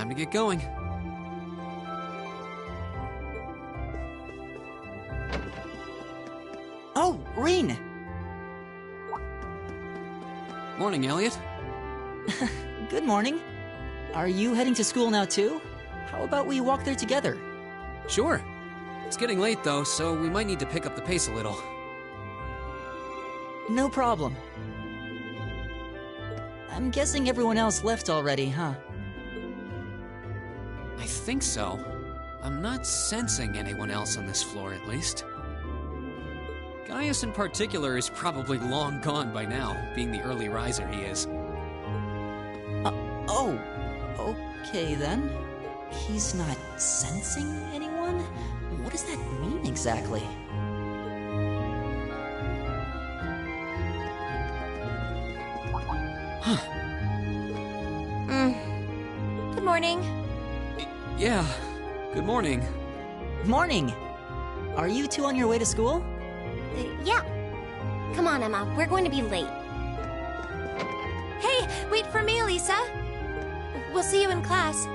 time to get going. Oh, Rean! Morning, Elliot. Good morning. Are you heading to school now too? How about we walk there together? Sure. It's getting late though, so we might need to pick up the pace a little. No problem. I'm guessing everyone else left already, huh? I think so. I'm not sensing anyone else on this floor, at least. Gaius in particular is probably long gone by now, being the early riser he is. Oh, okay then. He's not sensing anyone? What does that mean exactly? Good morning. Yeah, good morning. Morning! Are you two on your way to school? Yeah. Come on, Emma. We're going to be late. Hey, wait for me, Elisa. We'll see you in class.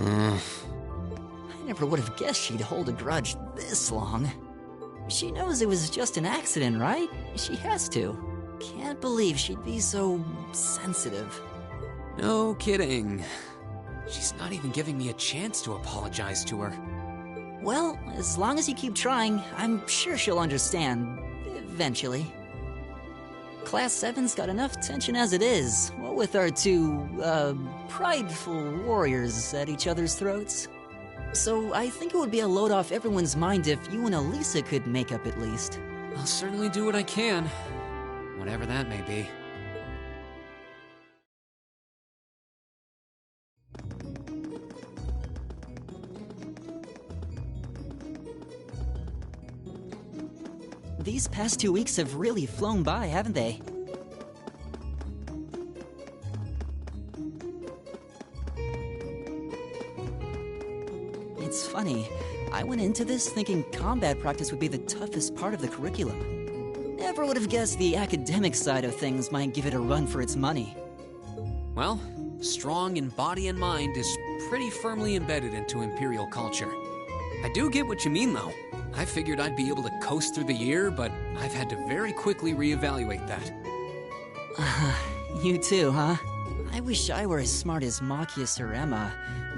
I never would have guessed she'd hold a grudge this long. She knows it was just an accident, right? She has to. Can't believe she'd be so sensitive. No kidding. She's not even giving me a chance to apologize to her. Well, as long as you keep trying, I'm sure she'll understand. Eventually. Class 7's got enough tension as it is, what with our two, prideful warriors at each other's throats. So I think it would be a load off everyone's mind if you and Elisa could make up at least. I'll certainly do what I can, whatever that may be. These past 2 weeks have really flown by, haven't they? It's funny, I went into this thinking combat practice would be the toughest part of the curriculum. Never would have guessed the academic side of things might give it a run for its money. Well, strong in body and mind is pretty firmly embedded into Imperial culture. I do get what you mean, though. I figured I'd be able to coast through the year, but I've had to very quickly reevaluate that. You too, huh? I wish I were as smart as Machias or Emma.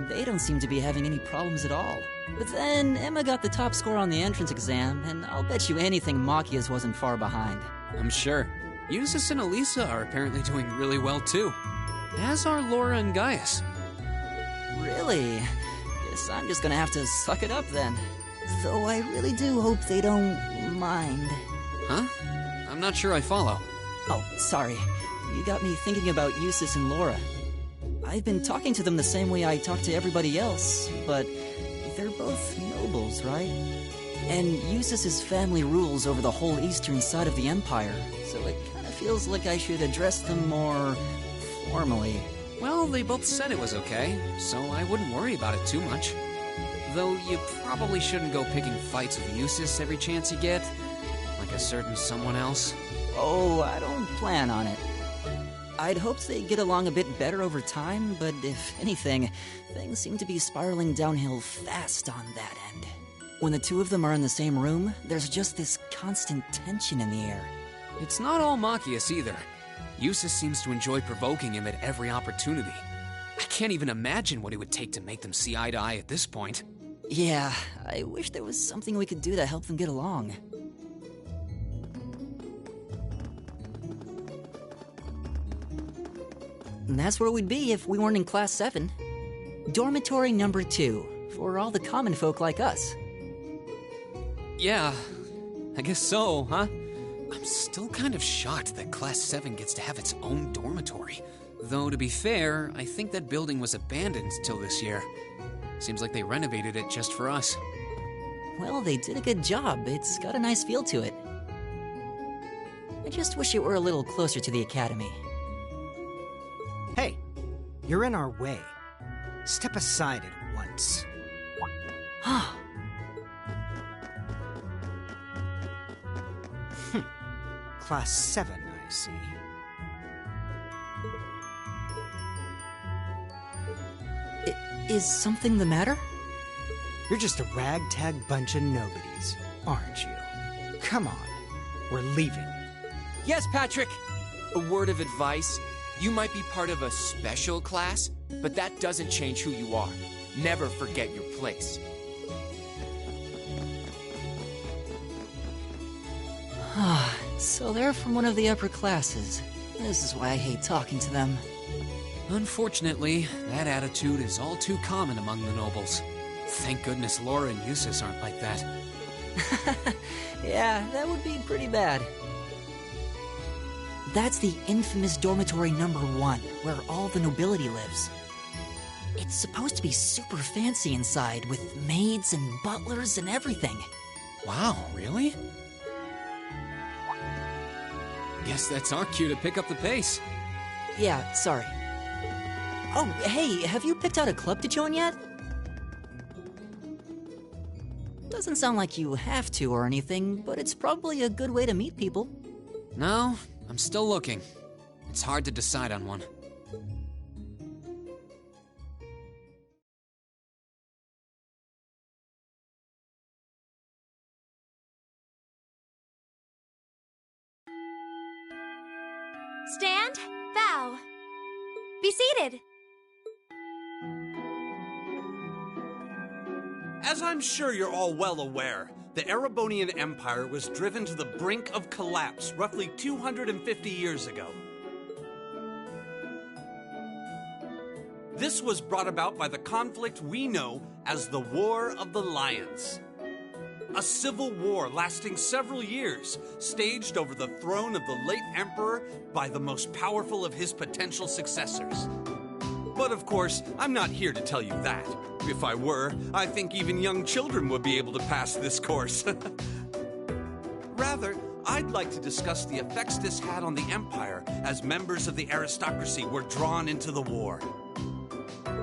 They don't seem to be having any problems at all. But then, Emma got the top score on the entrance exam, and I'll bet you anything Machias wasn't far behind. I'm sure. Eustace and Elisa are apparently doing really well, too. As are Laura and Gaius. Really? Guess I'm just gonna have to suck it up then. Though I really do hope they don't mind. Huh? I'm not sure I follow. Oh, sorry. You got me thinking about Eustace and Laura. I've been talking to them the same way I talk to everybody else, but they're both nobles, right? And Eustace's family rules over the whole eastern side of the Empire, so it kind of feels like I should address them more formally. Well, they both said it was okay, so I wouldn't worry about it too much. Though you probably shouldn't go picking fights with Eustace every chance you get, like a certain someone else. Oh, I don't plan on it. I'd hoped they'd get along a bit better over time, but if anything, things seem to be spiraling downhill fast on that end. When the two of them are in the same room, there's just this constant tension in the air. It's not all Machias either. Eustace seems to enjoy provoking him at every opportunity. I can't even imagine what it would take to make them see eye to eye at this point. Yeah, I wish there was something we could do to help them get along. And that's where we'd be if we weren't in Class 7. Dormitory number 2, for all the common folk like us. Yeah, I guess so, huh? I'm still kind of shocked that Class 7 gets to have its own dormitory. Though, to be fair, I think that building was abandoned till this year. Seems like they renovated it just for us. Well, they did a good job. It's got a nice feel to it. I just wish it were a little closer to the academy. Hey, you're in our way. Step aside at once. Class 7, I see. Is something the matter? You're just a ragtag bunch of nobodies, aren't you? Come on, we're leaving. Yes, Patrick! A word of advice. You might be part of a special class, but that doesn't change who you are. Never forget your place. So they're from one of the upper classes. This is why I hate talking to them. Unfortunately, that attitude is all too common among the nobles. Thank goodness Laura and Eustace aren't like that. Yeah, that would be pretty bad. That's the infamous dormitory number 1, where all the nobility lives. It's supposed to be super fancy inside, with maids and butlers and everything. Wow, really? Guess that's our cue to pick up the pace. Yeah, sorry. Oh, hey, have you picked out a club to join yet? Doesn't sound like you have to or anything, but it's probably a good way to meet people. No, I'm still looking. It's hard to decide on one. Stand, bow. Be seated. As I'm sure you're all well aware, the Erebonian Empire was driven to the brink of collapse roughly 250 years ago. This was brought about by the conflict we know as the War of the Lions. A civil war lasting several years, staged over the throne of the late emperor by the most powerful of his potential successors. But of course, I'm not here to tell you that. If I were, I think even young children would be able to pass this course. Rather, I'd like to discuss the effects this had on the Empire as members of the aristocracy were drawn into the war.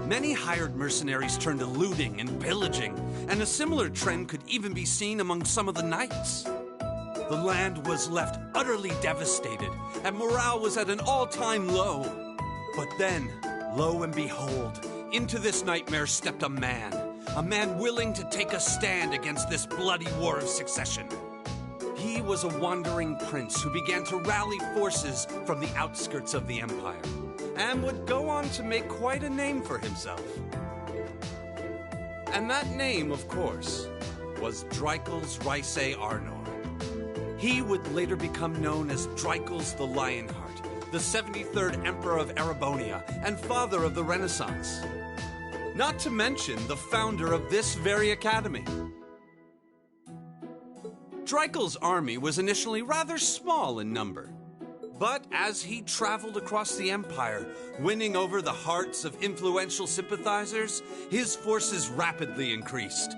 Many hired mercenaries turned to looting and pillaging, and a similar trend could even be seen among some of the knights. The land was left utterly devastated, and morale was at an all-time low. But then, lo and behold, into this nightmare stepped a man willing to take a stand against this bloody war of succession. He was a wandering prince who began to rally forces from the outskirts of the empire, and would go on to make quite a name for himself. And that name, of course, was Dreikels Rhysei Arnor. He would later become known as Dreikels the Lionheart, the 73rd Emperor of Erebonia and father of the Renaissance. Not to mention the founder of this very academy. Dreikels' army was initially rather small in number, but as he traveled across the empire, winning over the hearts of influential sympathizers, his forces rapidly increased.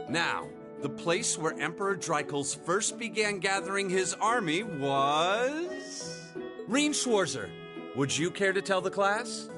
Now, the place where Emperor Dreikels first began gathering his army was... Rien Schwarzer, would you care to tell the class?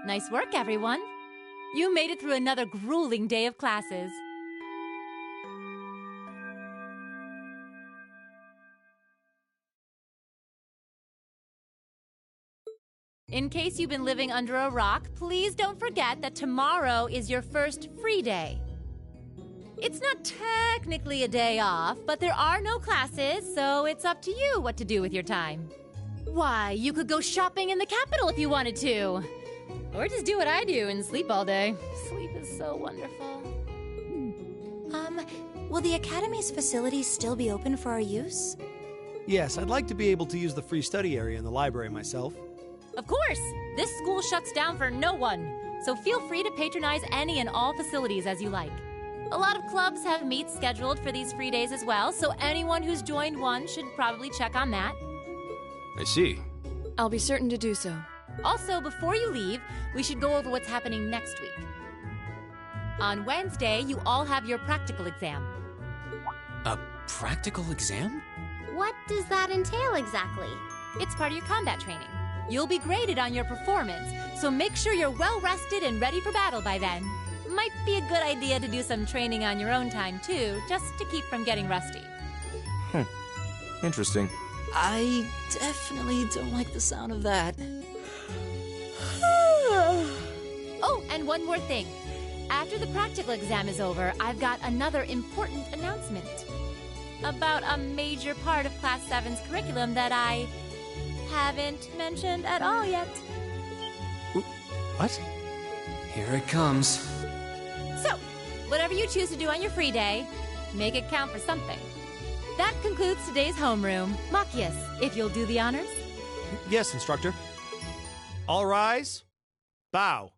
Nice work, everyone. You made it through another grueling day of classes. In case you've been living under a rock, please don't forget that tomorrow is your first free day. It's not technically a day off, but there are no classes, so it's up to you what to do with your time. Why, you could go shopping in the capital if you wanted to. Or just do what I do and sleep all day. Sleep is so wonderful. Will the Academy's facilities still be open for our use? Yes, I'd like to be able to use the free study area in the library myself. Of course! This school shuts down for no one, so feel free to patronize any and all facilities as you like. A lot of clubs have meets scheduled for these free days as well, so anyone who's joined one should probably check on that. I see. I'll be certain to do so. Also, before you leave, we should go over what's happening next week. On Wednesday, you all have your practical exam. A practical exam? What does that entail exactly? It's part of your combat training. You'll be graded on your performance, so make sure you're well rested and ready for battle by then. Might be a good idea to do some training on your own time, too, just to keep from getting rusty. Interesting. I definitely don't like the sound of that. Oh, and one more thing. After the practical exam is over, I've got another important announcement about a major part of Class 7's curriculum that I haven't mentioned at all yet. What? Here it comes. So, whatever you choose to do on your free day, make it count for something. That concludes today's homeroom. Machias, if you'll do the honors. Yes, instructor. All rise. Bow.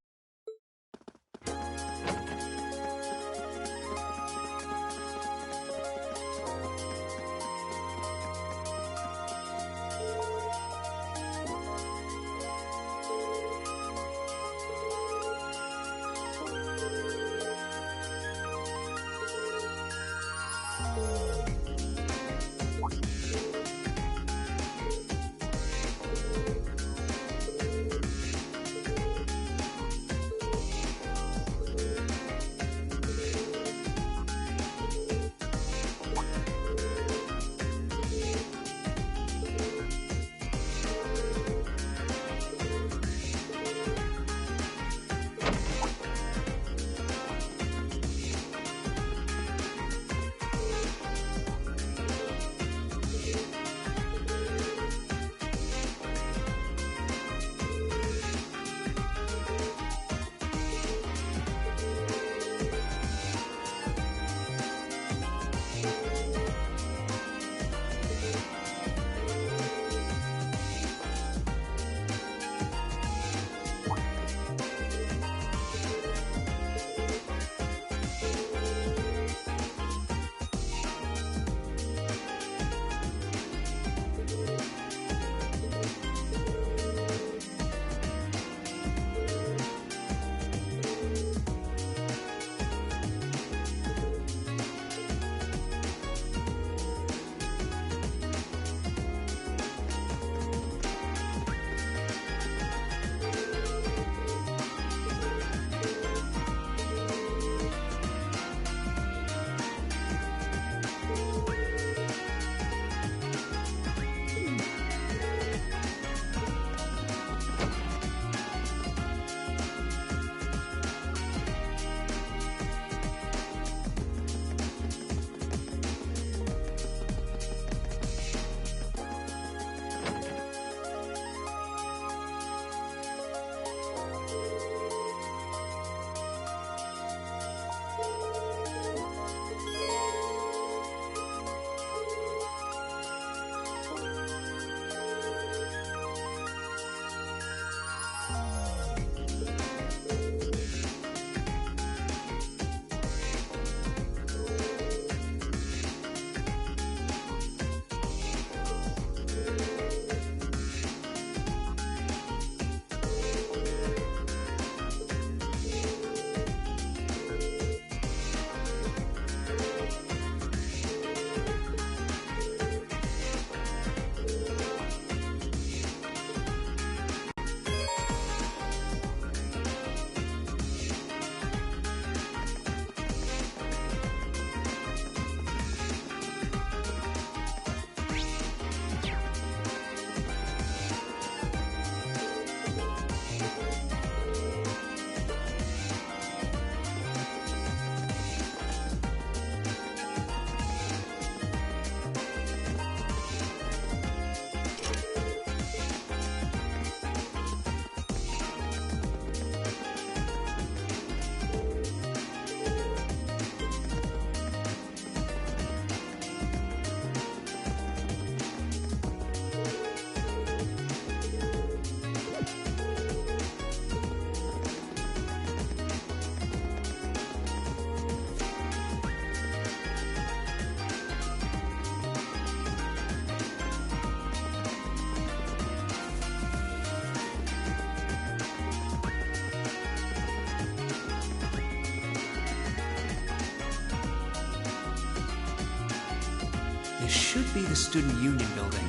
should be the Student Union building.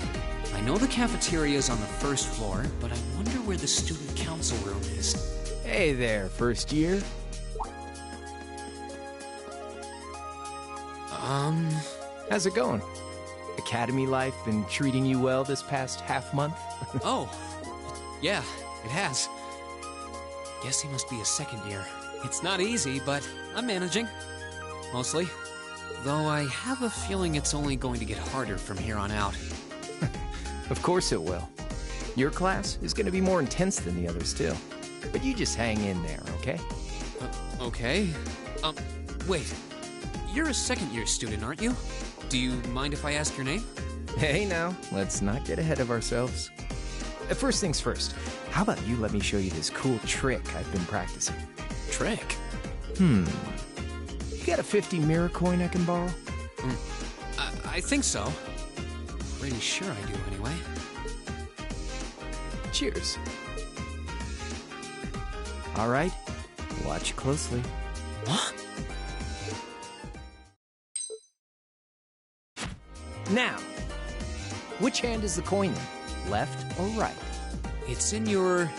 I know the cafeteria is on the first floor, but I wonder where the Student Council room is. Hey there, first year. How's it going? Academy life been treating you well this past half month? Oh, yeah, it has. Guess he must be a second year. It's not easy, but I'm managing. Mostly. Though I have a feeling it's only going to get harder from here on out. Of course it will. Your class is going to be more intense than the others, too. But you just hang in there, okay? Okay. Wait. You're a second-year student, aren't you? Do you mind if I ask your name? Hey, now, let's not get ahead of ourselves. First things first, how about you let me show you this cool trick I've been practicing? Trick? You got a 50 mirror coin I can borrow? I think so. Pretty sure I do, anyway. Cheers. All right, watch closely. What? Now, which hand is the coin in? Left or right? It's in your...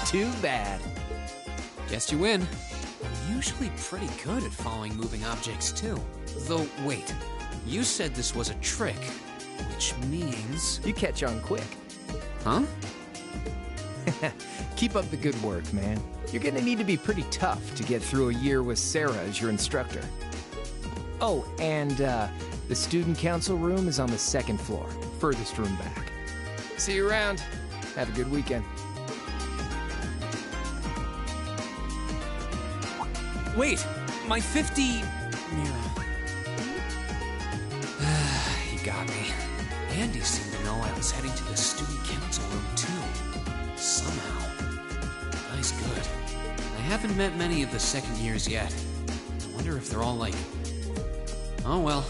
Too bad. Guess you win. I'm usually pretty good at following moving objects, too. Though, wait. You said this was a trick, which means... You catch on quick. Huh? Keep up the good work, man. You're gonna need to be pretty tough to get through a year with Sarah as your instructor. Oh, and the student council room is on the second floor, furthest room back. See you around. Have a good weekend. Wait, my 50... mirror. He got me. Andy seemed to know I was heading to the student council room, too. Somehow. Guy's good. I haven't met many of the second years yet. I wonder if they're all like... Oh well.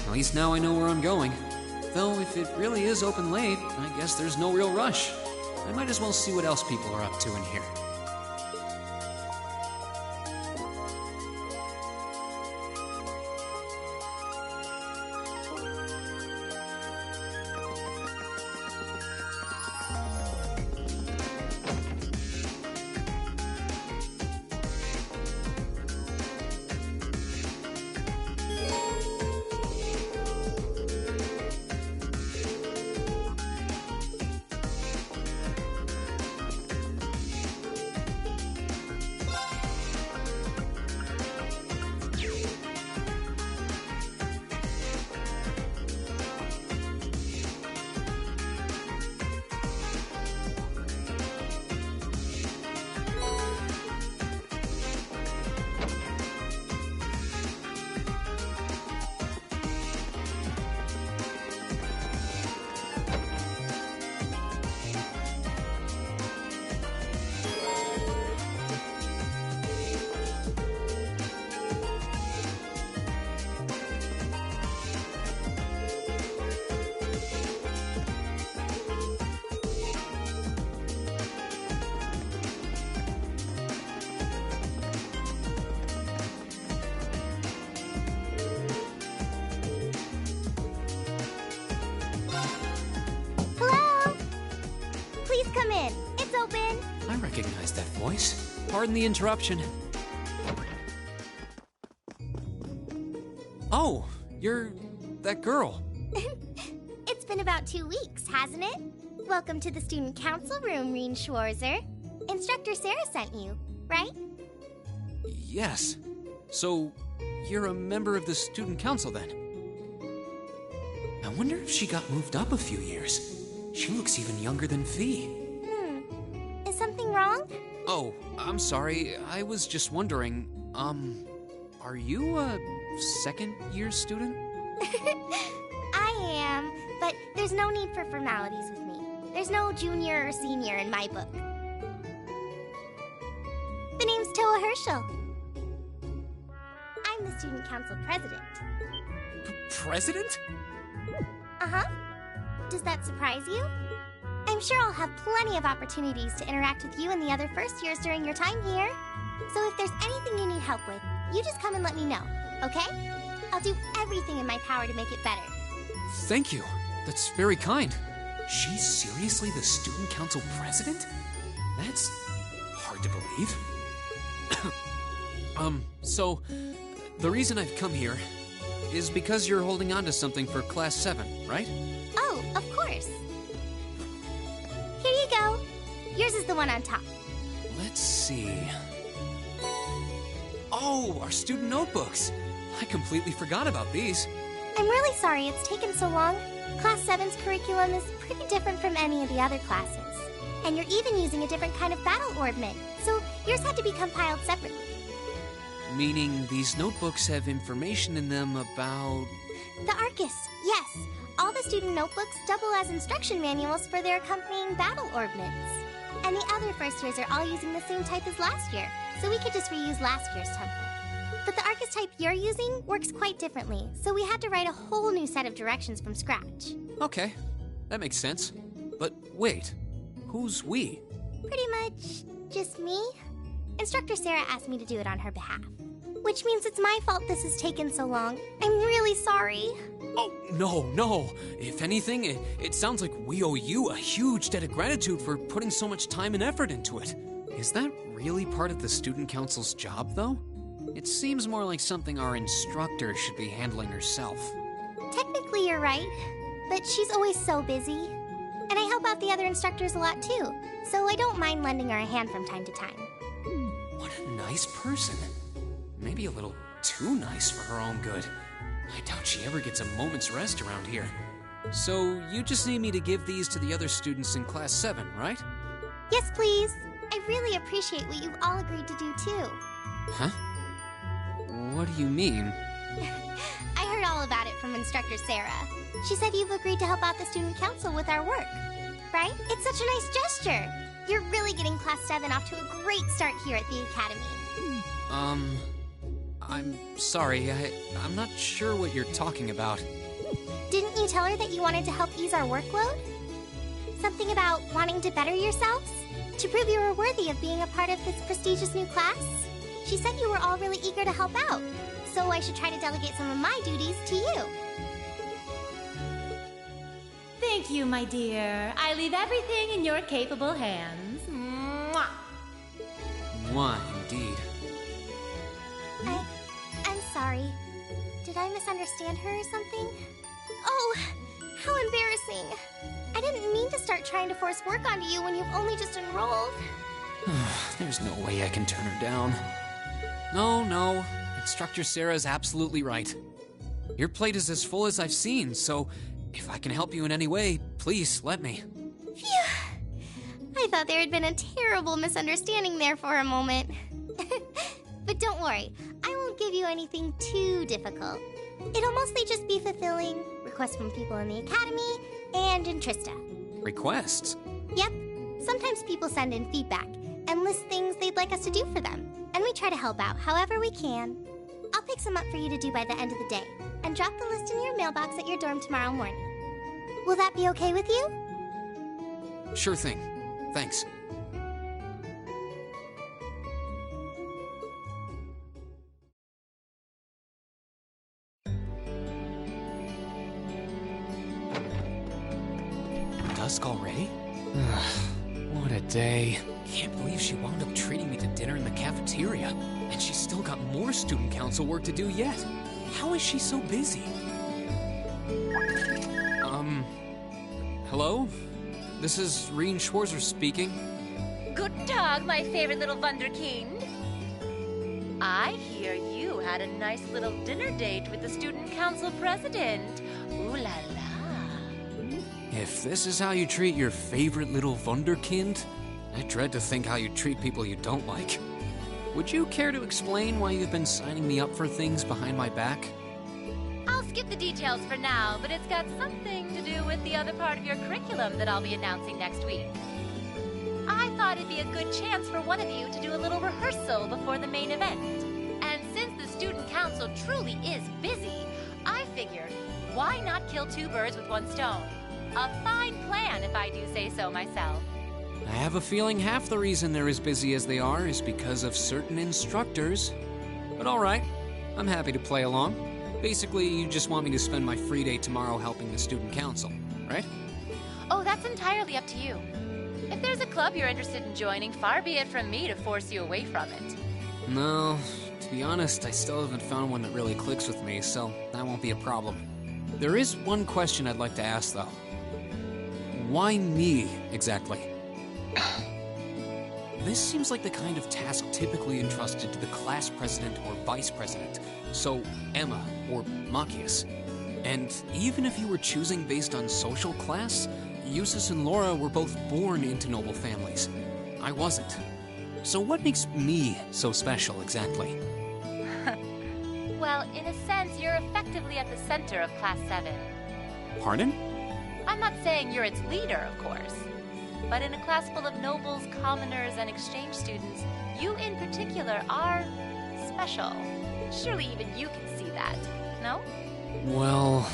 At least now I know where I'm going. Though if it really is open late, I guess there's no real rush. I might as well see what else people are up to in here. Recognize that voice. Pardon the interruption. Oh, you're that girl. It's been about 2 weeks, hasn't it? Welcome to the student council room, Reen Schwarzer. Instructor Sarah sent you, right? Yes. So, you're a member of the student council then? I wonder if she got moved up a few years. She looks even younger than Fee. Is something wrong? Oh, I'm sorry. I was just wondering, are you a second-year student? I am, but there's no need for formalities with me. There's no junior or senior in my book. The name's Toa Herschel. I'm the student council president. President? Uh-huh. Does that surprise you? I'm sure I'll have plenty of opportunities to interact with you and the other first years during your time here. So if there's anything you need help with, you just come and let me know, okay? I'll do everything in my power to make it better. Thank you. That's very kind. She's seriously the student council president? That's hard to believe. So, the reason I've come here is because you're holding on to something for Class 7, right? Oh, of course. Here you go. Yours is the one on top. Let's see. Oh, our student notebooks. I completely forgot about these. I'm really sorry it's taken so long. Class 7's curriculum is pretty different from any of the other classes. And you're even using a different kind of battle orbment, so yours had to be compiled separately. Meaning these notebooks have information in them about... The Arcus, yes. All the student notebooks double as instruction manuals for their accompanying battle orbments. And the other first years are all using the same type as last year, so we could just reuse last year's template. But the Arcus type you're using works quite differently, so we had to write a whole new set of directions from scratch. Okay, that makes sense. But wait, who's we? Pretty much just me. Instructor Sarah asked me to do it on her behalf. Which means it's my fault this has taken so long. I'm really sorry. Oh, no. If anything, it sounds like we owe you a huge debt of gratitude for putting so much time and effort into it. Is that really part of the student council's job, though? It seems more like something our instructor should be handling herself. Technically, you're right, but she's always so busy. And I help out the other instructors a lot, too, so I don't mind lending her a hand from time to time. What a nice person. Maybe a little too nice for her own good. I doubt she ever gets a moment's rest around here. So, you just need me to give these to the other students in Class 7, right? Yes, please. I really appreciate what you've all agreed to do, too. Huh? What do you mean? I heard all about it from Instructor Sarah. She said you've agreed to help out the student council with our work. Right? It's such a nice gesture. You're really getting Class 7 off to a great start here at the Academy. I'm sorry, I'm not sure what you're talking about. Didn't you tell her that you wanted to help ease our workload? Something about wanting to better yourselves? To prove you were worthy of being a part of this prestigious new class? She said you were all really eager to help out, so I should try to delegate some of my duties to you. Thank you, my dear. I leave everything in your capable hands. Mwah! Mwah, indeed. I'm sorry. Did I misunderstand her or something? Oh, how embarrassing. I didn't mean to start trying to force work onto you when you've only just enrolled. There's no way I can turn her down. No. Instructor Sarah's absolutely right. Your plate is as full as I've seen, so if I can help you in any way, please let me. Phew. I thought there had been a terrible misunderstanding there for a moment. But don't worry, I won't give you anything too difficult. It'll mostly just be fulfilling requests from people in the Academy and in Trista. Requests? Yep. Sometimes people send in feedback and list things they'd like us to do for them, and we try to help out however we can. I'll pick some up for you to do by the end of the day, and drop the list in your mailbox at your dorm tomorrow morning. Will that be okay with you? Sure thing. Thanks. Dusk already? What a day. Can't believe she wound up treating me to dinner in the cafeteria. And she's still got more student council work to do yet. How is she so busy? Hello? This is Rien Schwarzer speaking. Guten Tag, my favorite little Wunderkind. I hear you had a nice little dinner date with the student council president. Ooh la la. If this is how you treat your favorite little Wunderkind, I dread to think how you treat people you don't like. Would you care to explain why you've been signing me up for things behind my back? I'll skip the details for now, but it's got something to do with the other part of your curriculum that I'll be announcing next week. I thought it'd be a good chance for one of you to do a little rehearsal before the main event. And since the student council truly is busy, I figured, why not kill two birds with one stone? A fine plan, if I do say so myself. I have a feeling half the reason they're as busy as they are is because of certain instructors. But all right, I'm happy to play along. Basically, you just want me to spend my free day tomorrow helping the student council, right? Oh, that's entirely up to you. If there's a club you're interested in joining, far be it from me to force you away from it. No, to be honest, I still haven't found one that really clicks with me, so that won't be a problem. There is one question I'd like to ask, though. Why me, exactly? This seems like the kind of task typically entrusted to the class president or vice president, so Emma or Machias. And even if you were choosing based on social class, Eustace and Laura were both born into noble families. I wasn't. So what makes me so special, exactly? Well, in a sense, you're effectively at the center of Class 7. Pardon? I'm not saying you're its leader, of course. But in a class full of nobles, commoners, and exchange students, you in particular are special. Surely even you can see that, no? Well...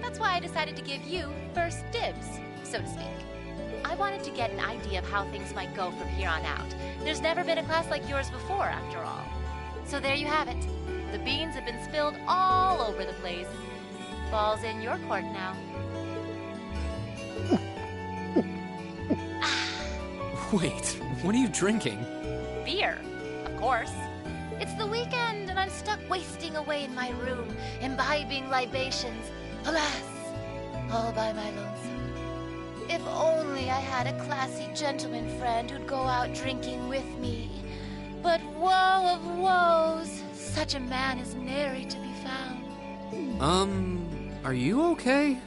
That's why I decided to give you first dibs, so to speak. I wanted to get an idea of how things might go from here on out. There's never been a class like yours before, after all. So there you have it. The beans have been spilled all over the place. Ball's in your court now. Wait, what are you drinking? Beer, of course. It's the weekend and I'm stuck wasting away in my room, imbibing libations. Alas, all by my lonesome. If only I had a classy gentleman friend who'd go out drinking with me. But woe of woes, such a man is nary to be found. Are you okay?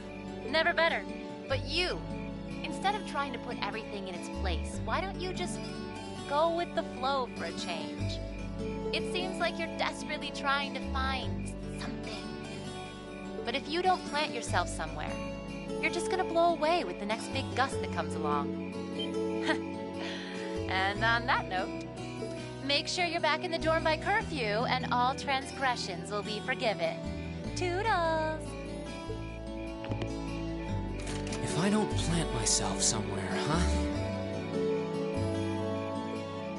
Never better. But you, instead of trying to put everything in its place, why don't you just go with the flow for a change? It seems like you're desperately trying to find something. But if you don't plant yourself somewhere, you're just gonna blow away with the next big gust that comes along. And on that note, make sure you're back in the dorm by curfew and all transgressions will be forgiven. Toodles! If I don't plant myself somewhere, huh?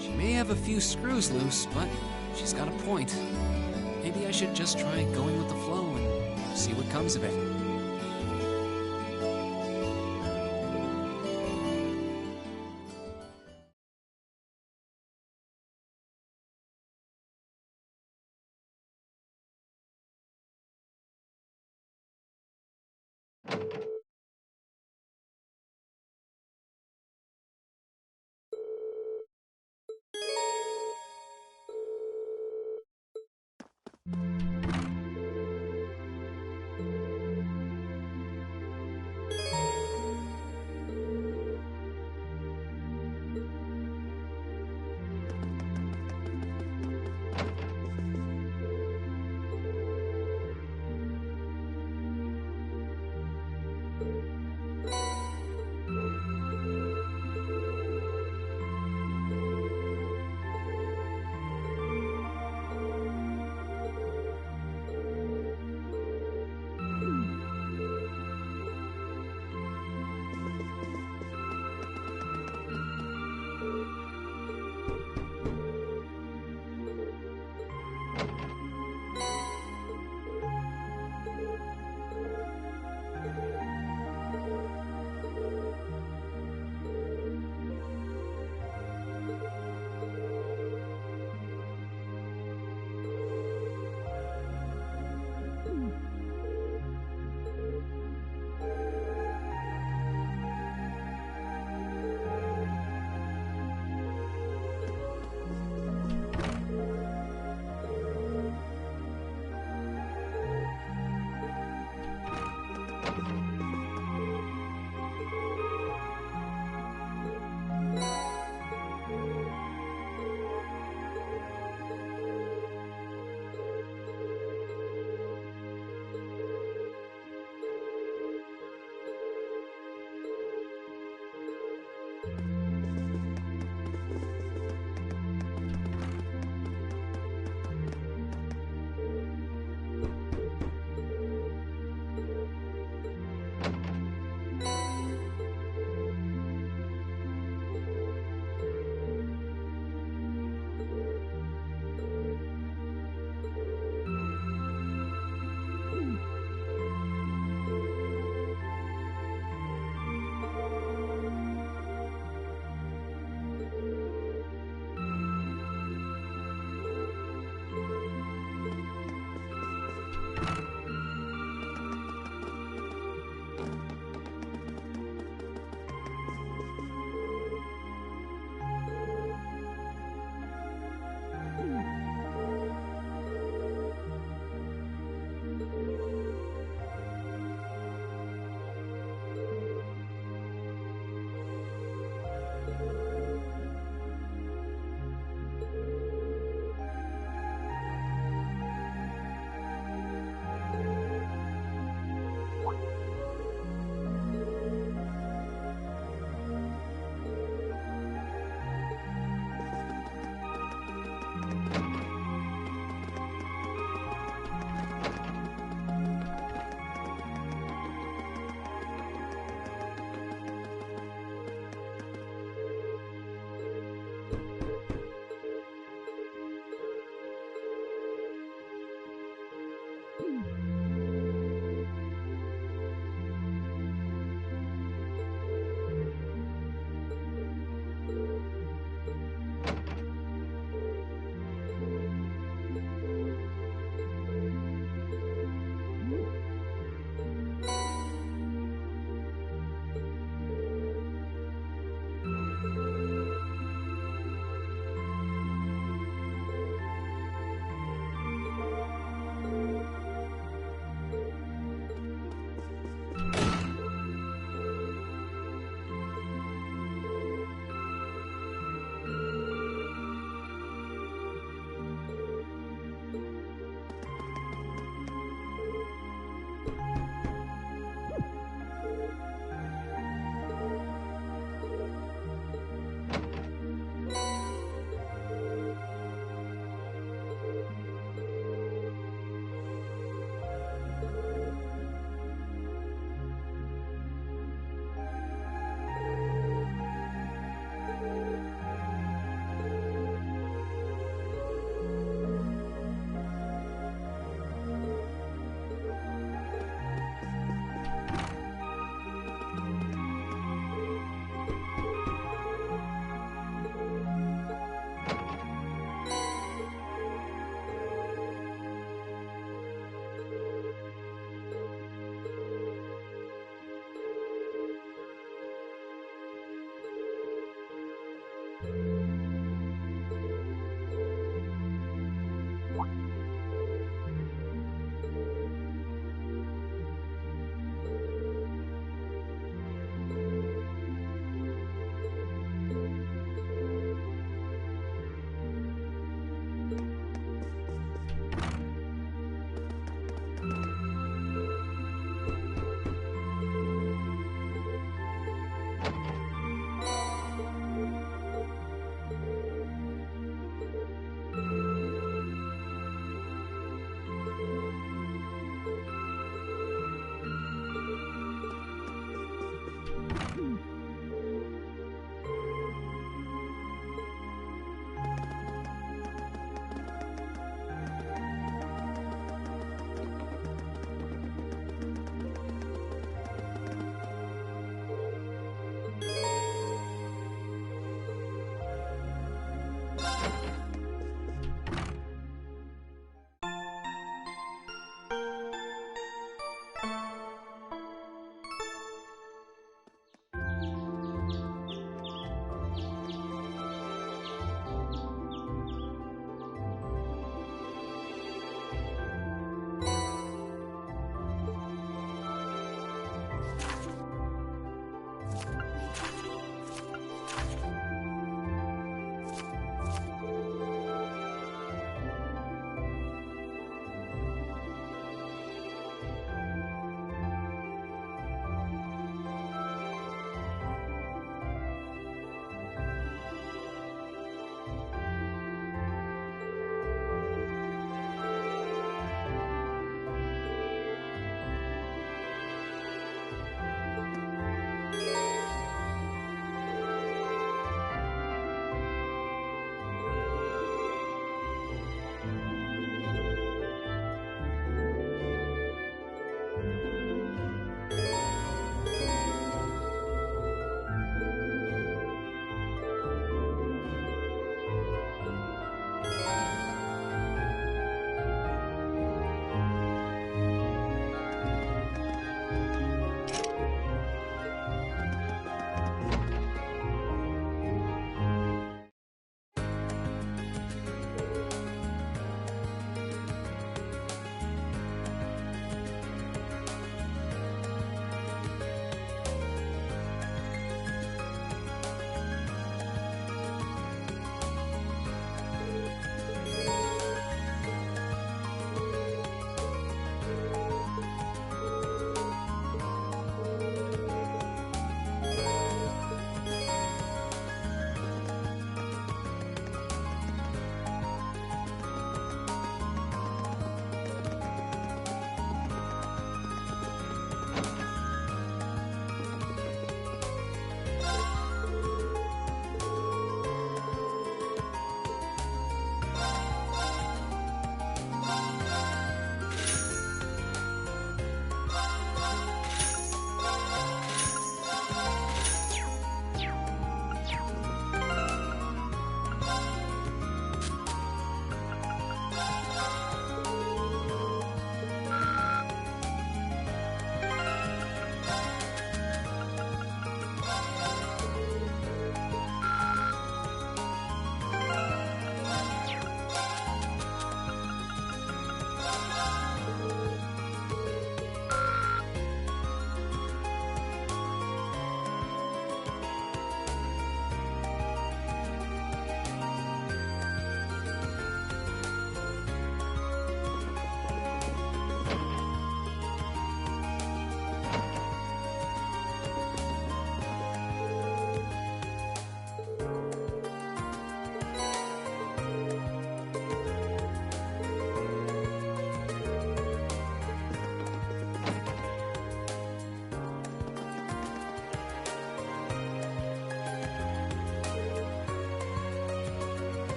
She may have a few screws loose, but she's got a point. Maybe I should just try going with the flow and see what comes of it.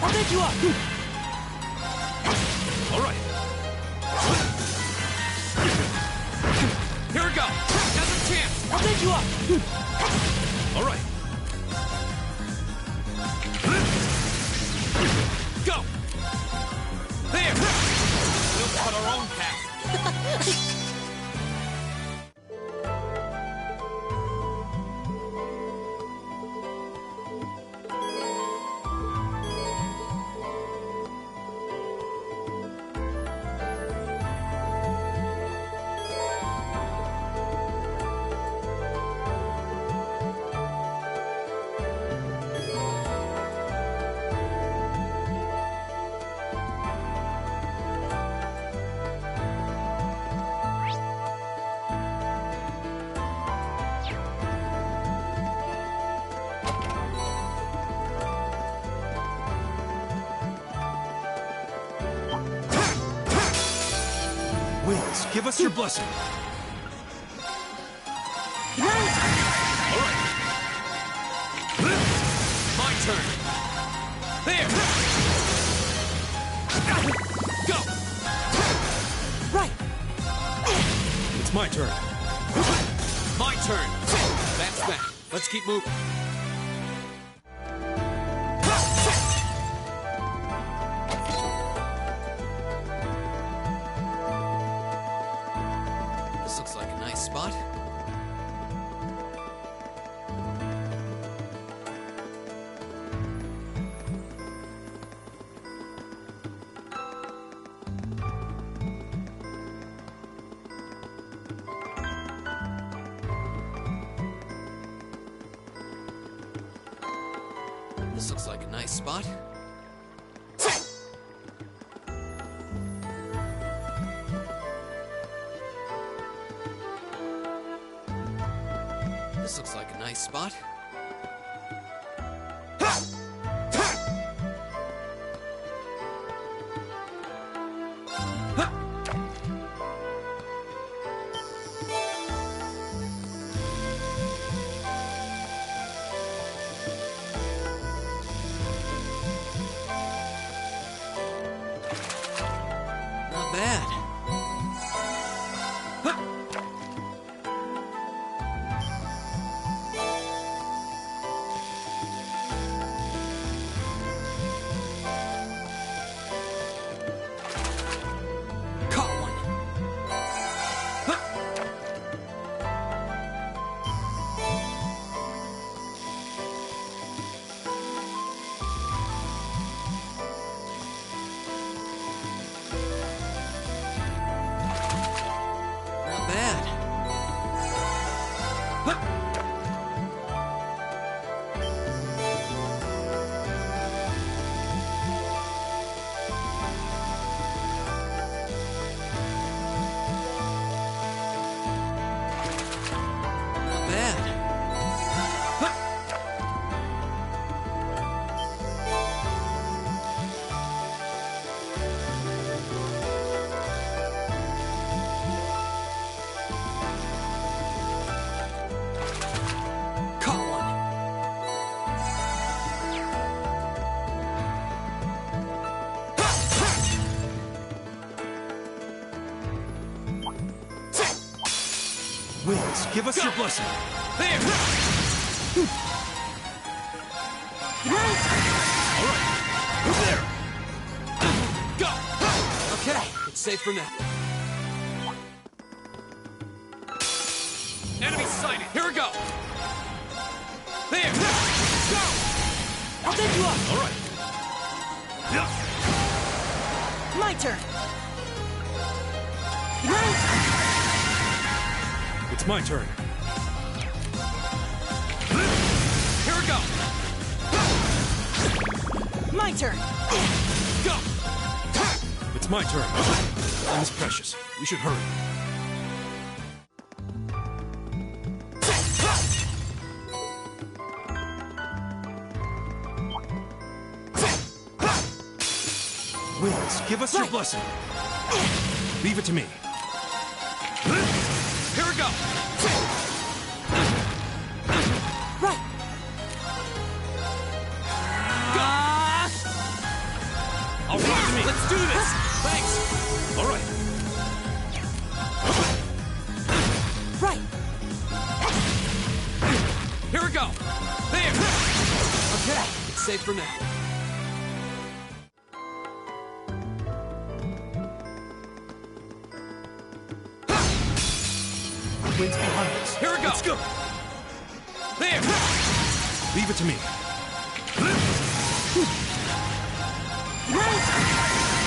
I'll get you up! All right. Here we go. Now's a chance. I'll get you up! All right. Go. There. We'll cut our own path. Wills, give us your blessing. All right. My turn. There. Go. Right! It's my turn. My turn. That's that. Let's keep moving. This looks like a nice spot. This looks like a nice spot. This looks like a nice spot. Not bad. Caught one. Not bad. Not bad. Caught one. Wills, give us your blessing. There. All right. There. Go. Okay. It's safe for now. Enemy sighted. Here we go. There. Go. I'll get you up! All right. Yeah. My turn! It's my turn. Here we go. My turn! Go. It's my turn. Time is precious. We should hurry. Wills, give us your blessing. Leave it to me. Here we go. Right! Go. Let's do this! Thanks! All right. Right! Here we go! There! Okay, it's safe for now. Wind's behind us. Here we go! Let's go! There! Leave it to me.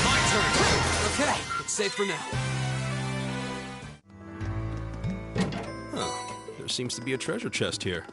My turn! Okay, it's safe for now. Huh. There seems to be a treasure chest here.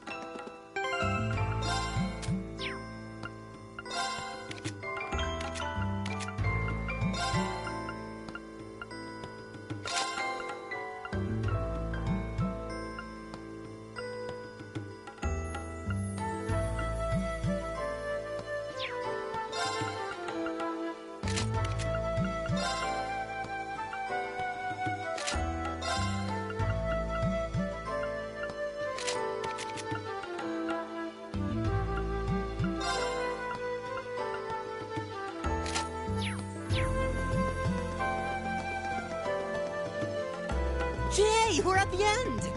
Jay, we're at the end!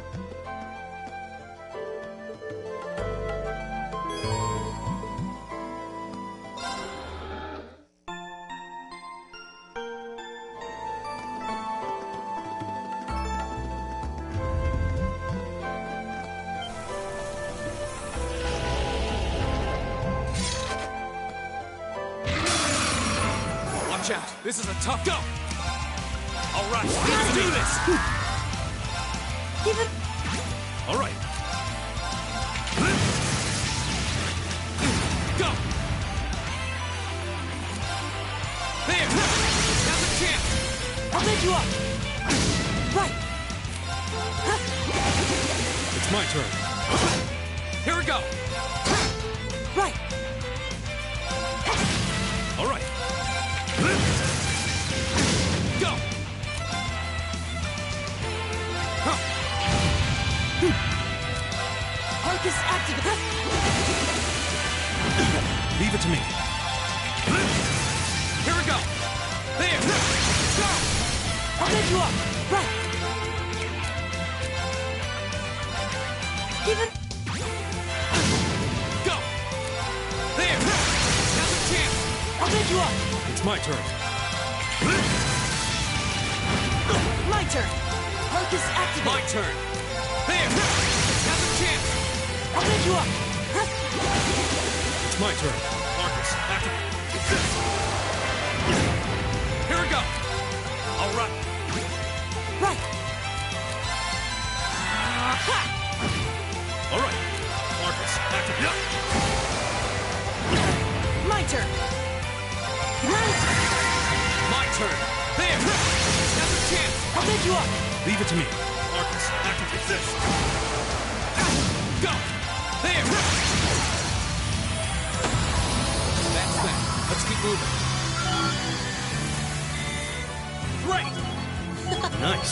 Watch out! This is a tough go! All right, let's do this! Give it... All right. Go! There! Now's a chance! I'll pick you up! Right! It's my turn. Here we go! Right! All right. Go! Arcus activate! Leave it to me. Here we go! There! Go! I'll pick you up! Right! Give it... Go! There! Now's a chance! I'll pick you up! It's my turn. My turn! Arcus activate! My turn! There! Now's a chance! I'll pick you up! It's my turn. Marcus, activate! Resist! Here we go! All right! Right! All right! Marcus, activate! My turn! My turn! There! Now's a chance! I'll pick you up! Leave it to me. Marcus, activate this! Go! There! That's that. Let's keep moving. Great! Nice.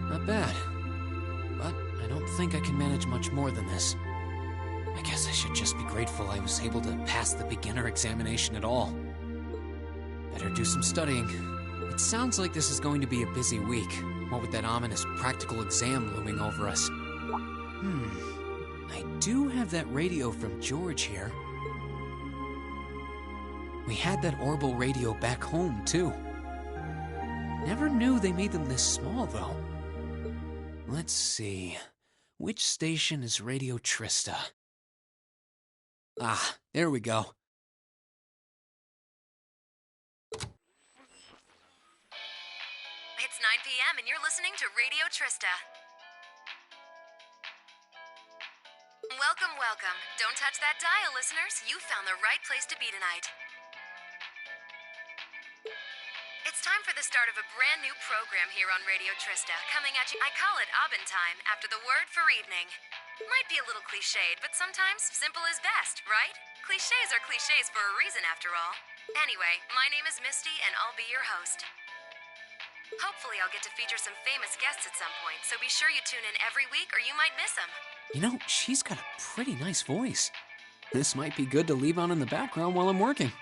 Not bad. But I don't think I can manage much more than this. I guess I should just be grateful I was able to pass the beginner examination at all. Better do some studying. It sounds like this is going to be a busy week, what with that ominous practical exam looming over us. I do have that radio from George here. We had that Orbital radio back home, too. Never knew they made them this small, though. Let's see. Which station is Radio Trista? Ah, there we go. It's 9 p.m. and you're listening to Radio Trista. Welcome, welcome. Don't touch that dial, listeners. You found the right place to be tonight. It's time for the start of a brand new program here on Radio Trista, coming at you. I call it Abend Time, after the word for evening. Might be a little cliched, but sometimes simple is best, right? Cliches are cliches for a reason, after all. Anyway, my name is Misty, and I'll be your host. Hopefully I'll get to feature some famous guests at some point, so be sure you tune in every week or you might miss them. You know, she's got a pretty nice voice. This might be good to leave on in the background while I'm working.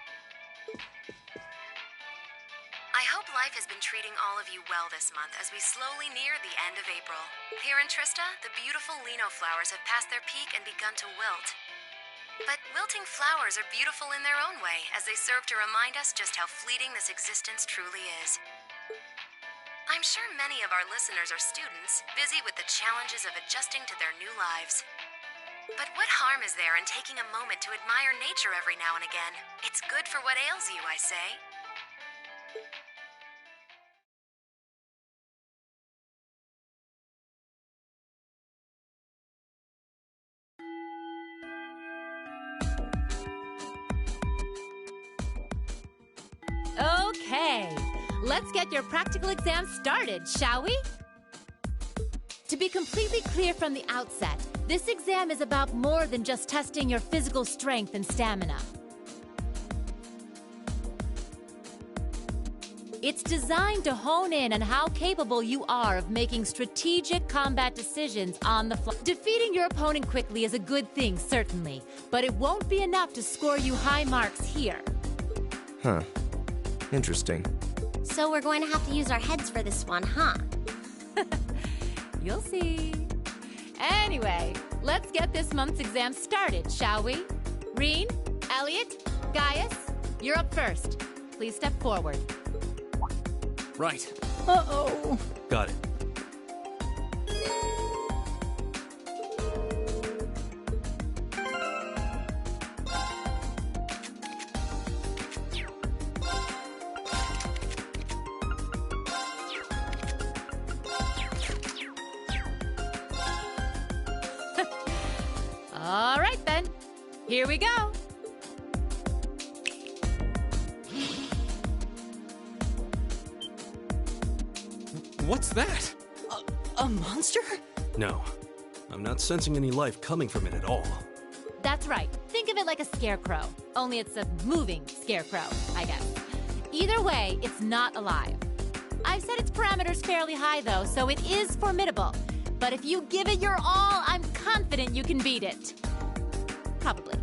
I hope life has been treating all of you well this month as we slowly near the end of April. Here in Trista, the beautiful Lino flowers have passed their peak and begun to wilt. But wilting flowers are beautiful in their own way, as they serve to remind us just how fleeting this existence truly is. I'm sure many of our listeners are students, busy with the challenges of adjusting to their new lives. But what harm is there in taking a moment to admire nature every now and again? It's good for what ails you, I say. Okay, let's get your practical exam started, shall we? To be completely clear from the outset, this exam is about more than just testing your physical strength and stamina. It's designed to hone in on how capable you are of making strategic combat decisions on the fly. Defeating your opponent quickly is a good thing, certainly, but it won't be enough to score you high marks here. Huh. Interesting. So we're going to have to use our heads for this one, huh? You'll see. Anyway, let's get this month's exam started, shall we? Reen, Elliot, Gaius, you're up first. Please step forward. Right. Uh-oh. Got it. All right, then. Here we go. What's that? A monster? No. I'm not sensing any life coming from it at all. That's right. Think of it like a scarecrow. Only it's a moving scarecrow, I guess. Either way, it's not alive. I've set its parameters fairly high, though, so it is formidable. But if you give it your all, I'm confident you can beat it. Probably.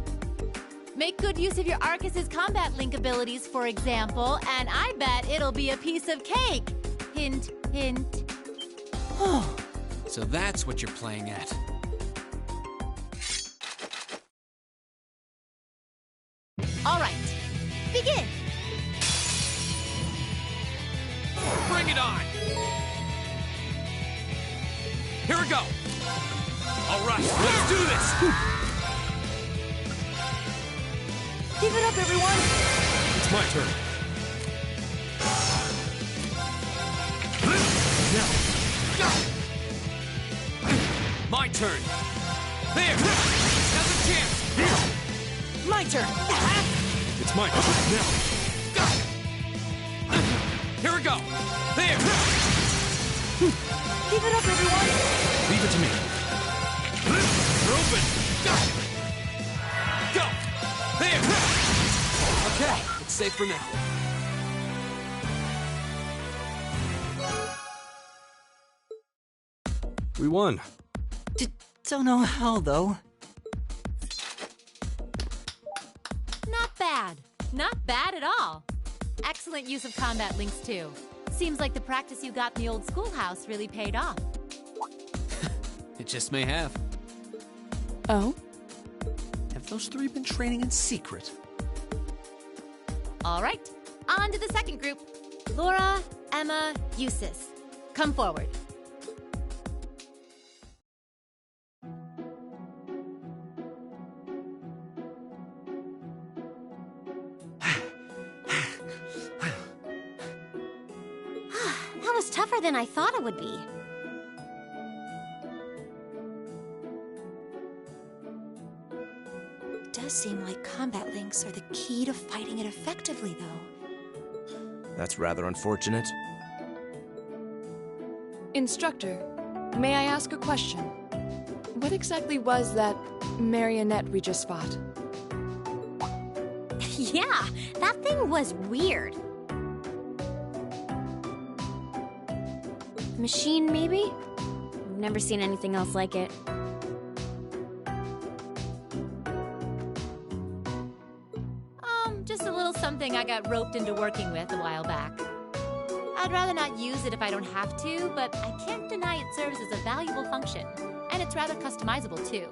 Make good use of your Arcus's combat link abilities, for example, and I bet it'll be a piece of cake. Hint, hint. So that's what you're playing at. All right, begin. Bring it on! Here we go! All right, let's do this! Give it up, everyone! It's my turn. My turn! There! Now's a chance! My turn! It's my turn. Now. Here we go! There! Give it up, everyone! Leave it to me. You're open! Go! There! Okay, it's safe for now. We won. Don't know how, though. Not bad. Not bad at all. Excellent use of combat links, too. Seems like the practice you got in the old schoolhouse really paid off. It just may have. Oh? Have those three been training in secret? All right, on to the second group. Laura, Emma, Eustace. Come forward. That was tougher than I thought it would be. It does seem like combat links are the key to fighting it effectively, though. That's rather unfortunate. Instructor, may I ask a question? What exactly was that marionette we just fought? Yeah, that thing was weird. Machine, maybe? I've never seen anything else like it. Just a little something I got roped into working with a while back. I'd rather not use it if I don't have to, but I can't deny it serves as a valuable function. And it's rather customizable, too.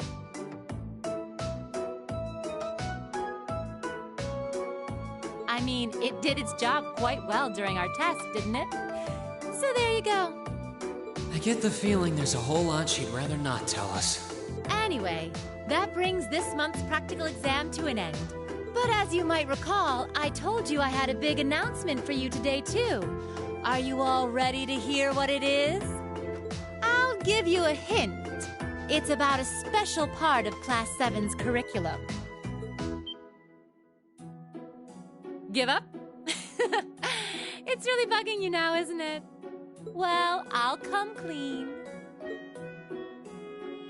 I mean, it did its job quite well during our test, didn't it? So there you go. I get the feeling there's a whole lot she'd rather not tell us. Anyway, that brings this month's practical exam to an end. But as you might recall, I told you I had a big announcement for you today, too. Are you all ready to hear what it is? I'll give you a hint. It's about a special part of Class 7's curriculum. Give up? It's really bugging you now, isn't it? Well, I'll come clean.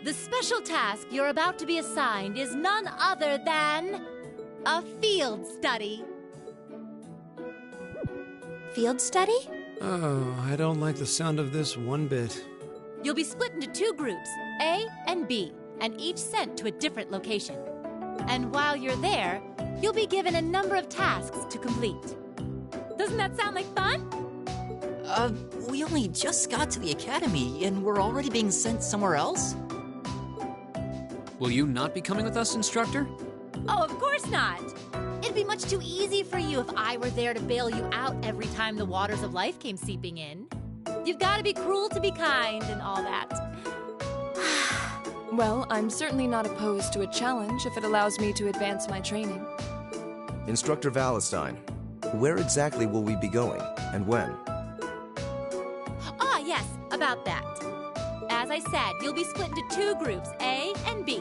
The special task you're about to be assigned is none other than a field study. Field study? Oh, I don't like the sound of this one bit. You'll be split into two groups, A and B, and each sent to a different location. And while you're there, you'll be given a number of tasks to complete. Doesn't that sound like fun? We only just got to the academy, and we're already being sent somewhere else? Will you not be coming with us, instructor? Oh, of course not. It'd be much too easy for you if I were there to bail you out every time the waters of life came seeping in. You've got to be cruel to be kind and all that. Well, I'm certainly not opposed to a challenge if it allows me to advance my training. Instructor Valentine, where exactly will we be going, and when? Ah, yes, about that. As I said, you'll be split into two groups, A and B.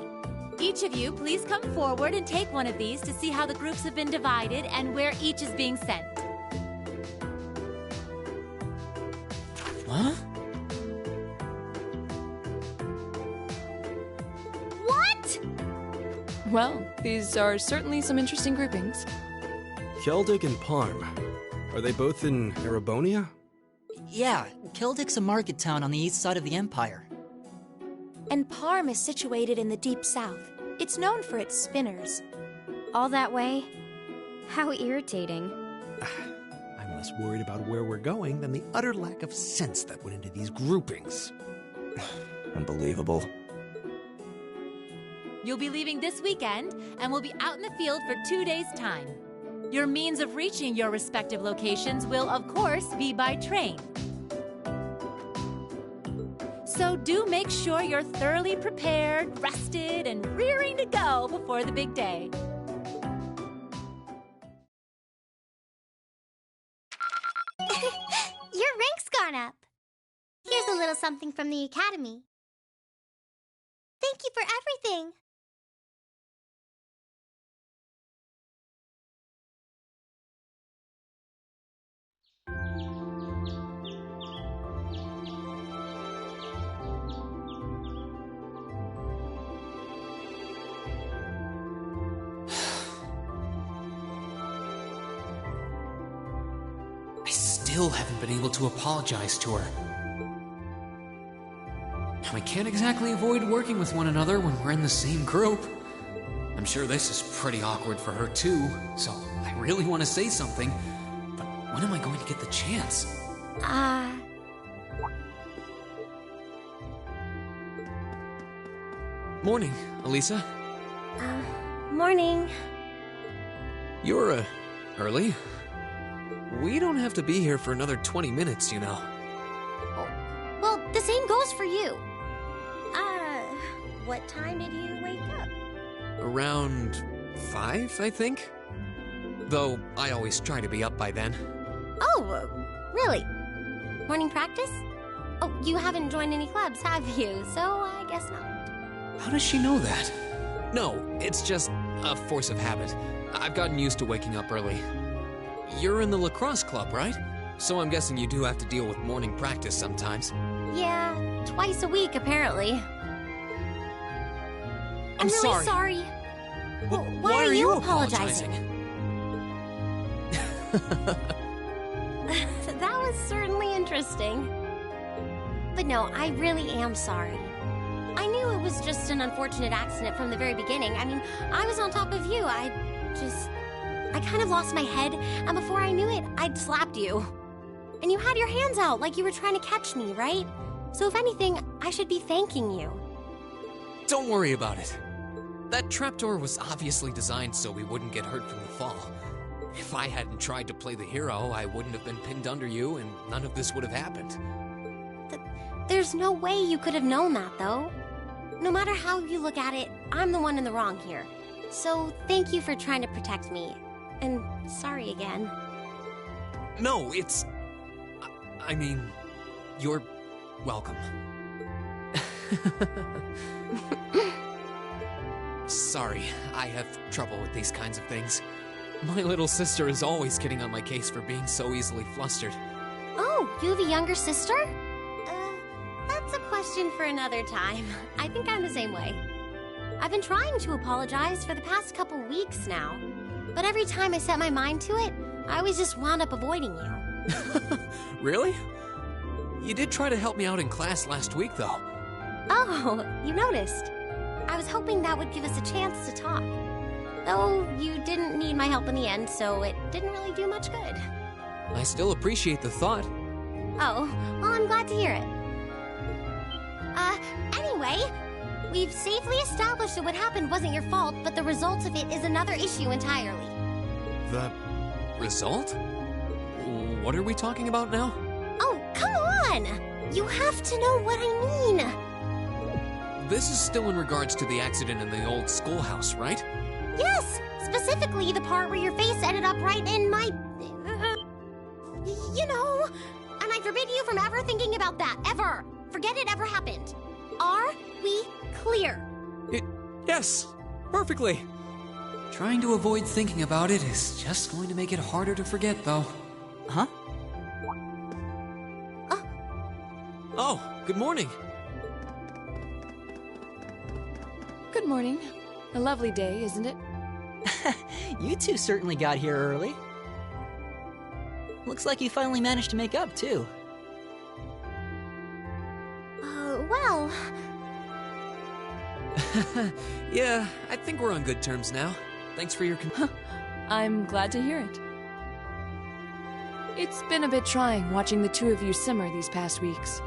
Each of you, please come forward and take one of these to see how the groups have been divided and where each is being sent. Huh? What? Well, these are certainly some interesting groupings. Keldic and Parm. Are they both in Erebonia? Yeah, Keldik's a market town on the east side of the Empire. And Parm is situated in the deep south. It's known for its spinners. All that way? How irritating. I'm less worried about where we're going than the utter lack of sense that went into these groupings. Unbelievable. You'll be leaving this weekend, and we'll be out in the field for 2 days' time. Your means of reaching your respective locations will, of course, be by train. So do make sure you're thoroughly prepared, rested, and rearing to go before the big day. Your rank's gone up. Here's a little something from the Academy. Thank you for everything. I still haven't been able to apologize to her. Now, we can't exactly avoid working with one another when we're in the same group. I'm sure this is pretty awkward for her too, so I really want to say something, but when am I going to get the chance? Morning, Elisa. Morning. You're, early. We don't have to be here for another 20 minutes, you know. Well, the same goes for you. What time did you wake up? Around 5, I think. Though I always try to be up by then. Oh, really? Morning practice? Oh, you haven't joined any clubs, have you? So I guess not. How does she know that? No, it's just a force of habit. I've gotten used to waking up early. You're in the lacrosse club, right? So I'm guessing you do have to deal with morning practice sometimes. Yeah, twice a week, apparently. I'm really sorry. Well, why are you apologizing? That was certainly interesting. But no, I really am sorry. I knew it was just an unfortunate accident from the very beginning. I mean, I was on top of you. I kind of lost my head, and before I knew it, I'd slapped you. And you had your hands out like you were trying to catch me, right? So if anything, I should be thanking you. Don't worry about it. That trapdoor was obviously designed so we wouldn't get hurt from the fall. If I hadn't tried to play the hero, I wouldn't have been pinned under you, and none of this would have happened. There's no way you could have known that, though. No matter how you look at it, I'm the one in the wrong here. So thank you for trying to protect me. And sorry again. No, I mean, you're welcome. Sorry, I have trouble with these kinds of things. My little sister is always getting on my case for being so easily flustered. Oh, you have a younger sister? That's a question for another time. I think I'm the same way. I've been trying to apologize for the past couple weeks now, but every time I set my mind to it, I always just wound up avoiding you. Really? You did try to help me out in class last week, though. Oh, you noticed. I was hoping that would give us a chance to talk. Though you didn't need my help in the end, so it didn't really do much good. I still appreciate the thought. Oh, well, I'm glad to hear it. Anyway, we've safely established that what happened wasn't your fault, but the result of it is another issue entirely. The result? What are we talking about now? Oh, come on! You have to know what I mean. This is still in regards to the accident in the old schoolhouse, right? Yes! Specifically the part where your face ended up right in my... you know... And I forbid you from ever thinking about that, ever! Forget it ever happened. Are we clear? Yes, perfectly. Trying to avoid thinking about it is just going to make it harder to forget, though. Huh? Oh, good morning. Good morning. A lovely day, isn't it? You two certainly got here early. Looks like you finally managed to make up, too. Well... Yeah, I think we're on good terms now. Thanks for your I'm glad to hear it. It's been a bit trying watching the two of you simmer these past weeks.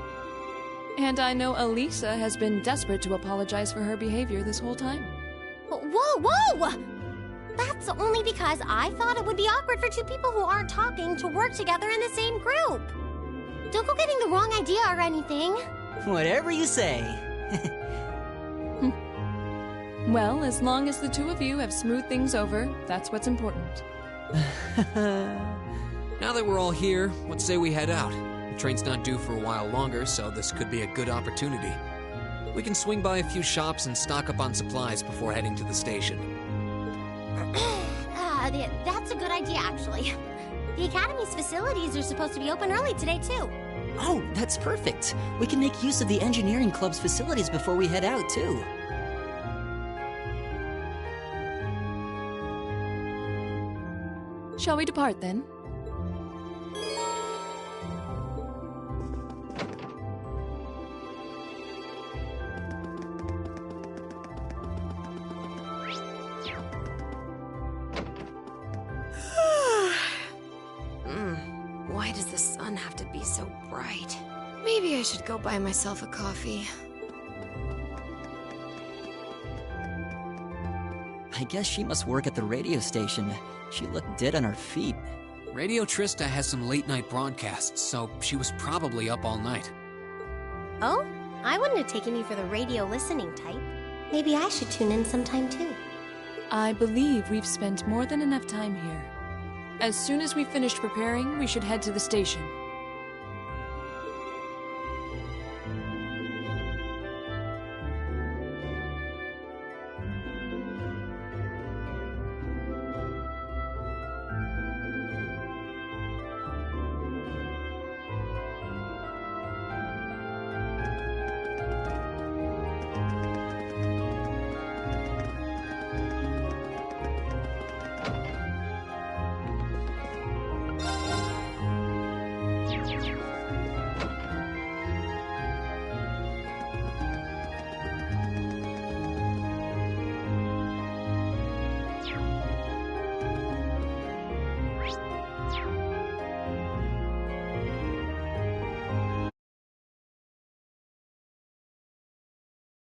And I know Elisa has been desperate to apologize for her behavior this whole time. Whoa, whoa! That's only because I thought it would be awkward for two people who aren't talking to work together in the same group. Don't go getting the wrong idea or anything. Whatever you say. Well, as long as the two of you have smoothed things over, that's what's important. Now that we're all here, what say we head out? The train's not due for a while longer, so this could be a good opportunity. We can swing by a few shops and stock up on supplies before heading to the station. That's a good idea, actually. The Academy's facilities are supposed to be open early today, too. Oh, that's perfect. We can make use of the Engineering Club's facilities before we head out, too. Shall we depart, then? Why does the sun have to be so bright? Maybe I should go buy myself a coffee. I guess she must work at the radio station. She looked dead on her feet. Radio Trista has some late-night broadcasts, so she was probably up all night. Oh? I wouldn't have taken you for the radio listening type. Maybe I should tune in sometime, too. I believe we've spent more than enough time here. As soon as we've finished preparing, we should head to the station.